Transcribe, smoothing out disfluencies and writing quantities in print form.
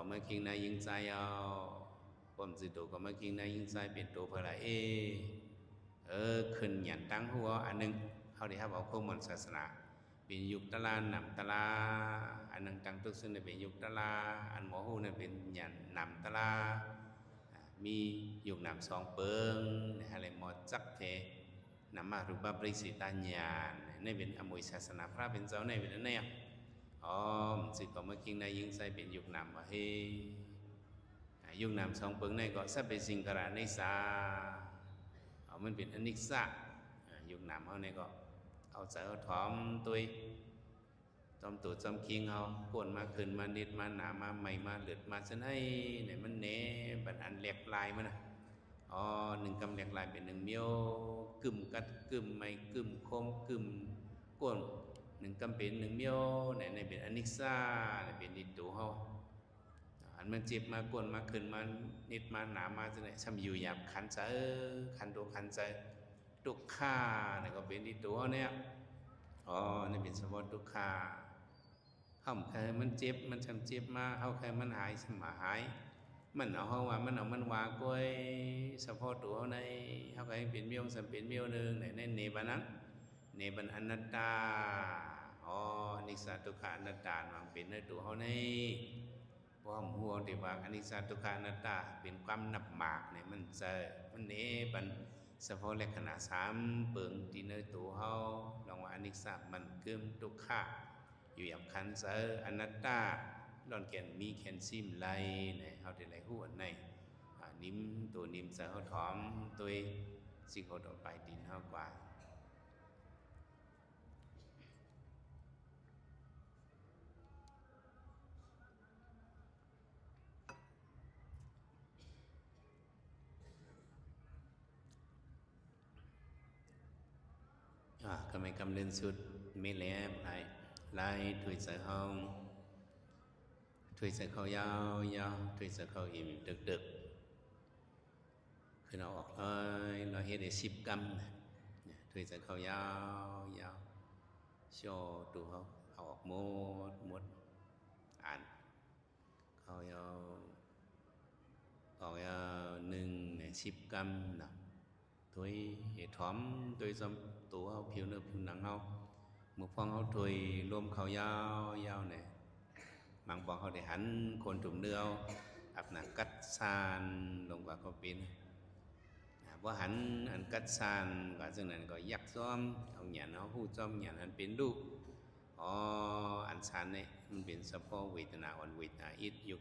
เมื่อคิงในยิงใจเอาผมสิตัวก็เมื่อคิงในยิงใจเป็นตัวเพลาขึ้นหยันตั้งหัวอันนึงเขาได้ครับเอาข้อมูลศาสนาเป็นยุคตะลาหนำตะลาอันนึงตั้งตุกซึ่งเป็นยุคตะลาอันหมอหูนั่นเป็นหยันหนำตะลามียุคหนำสองเปิงอะไรหมอจักเทนำมารูปบริสิตาญาณนี่เป็นอมวยศาสนาพระเป็นเจ้าในเป็นนั่นเนี่ยสิก็เมื่อกี้ในยิงใส่เป็นยุคหนำว่ายุคหนำสองเปิงในก็สับเป็นสิ่งกระในสามันเป็นอนิจจ์ยุคหนำเขาเนี่ยก็เอาใจเอาถอมตัวจอมตัวจอมคิงเขากวนมาขึ้นมานิดมาหนามาใหม่มาเลือดมาเส้นให้เนี่ยมันเน่บัดอันแหลกลายมันนะหนึ่งกำแหลกลายเป็นหนึ่งเมียวกึ่มกัดกึ่มไม่กึ่มคมกึ่มกวนหนึ่งกำเป็นหนึ่งเมียวเนี่ยเป็นอนิจจ์เนี่ยเป็นนิตัวเขาอันมันเจ็บมากวนมาขึ้นมานิดมาหนามาเส้นไหนช่ำอยู่หยาบขันใจขันตัวขันใจทุกข้าเนี่ยก็เป็นนิตัวเนี่ยนี่เป็นสมมติทุกข้าเขาใครมันเจ็บมันช้ำเจ็บมาเขาใครมันหายสมาหายมันเอาเขาว่ามันเอามันวางกล้วยเฉพาะตัวเขาในเขาใครเป็นเมียวสัมเป็นเมียวหนึ่งในเนบันนั้นเนบันอนัตตานิสัตทุกขาอนัตตาวางเป็นในตัวเขาในพร้อมห่วงที่ว่าอนิจจตุกขาอนัตตาเป็นความนับหมากเนี่ยมันเจอมันเนบันเฉพาะลักษณะสามเปิงที่ในตัวเขาลองว่าอนิจจ์มันเกิมทุกขาอยู่อย่างคันเซออนัตตาลอนแกนมีแคลเซียมไหลเนี่ยเขาได้ไหลหัวในนิ่มตัวนิ่มเสือเขาถอมตัวสิ่งเขาต่อไปดินเขากว่าก็ไม่กำเนิดสุดไม่แหลมไล่ถวยเสือเขาถวยเสือเขายาวถวยเสือเขาอิ่มดึกคือเราออกเราเห็นได้10 กรัมถวยเสือเขายาวโชว์ตัวเขาเอาออกหมดอ่านเขายาวออก10 กรัมนะตัวเหตุถอมตัวซ้ำตัวเขาผิวเนื้อผิวหนังเขาเมื่อพองเขาถวยรวมเขายาวเนี่ยบางปองเขาได้หันคนถุ่มเนื้ออับหนังกัดซานลงกว่าเขาเป็นว่าหันอันกัดซานก็ซึ่งนั้นก็ยักซ้อมเอาหยันเอาหู้ซ้อมหยันอันเป็นลูกอันซานเนี่ยมันเป็นเฉพาะเวทนาอ่อนเวทนาอิดยุ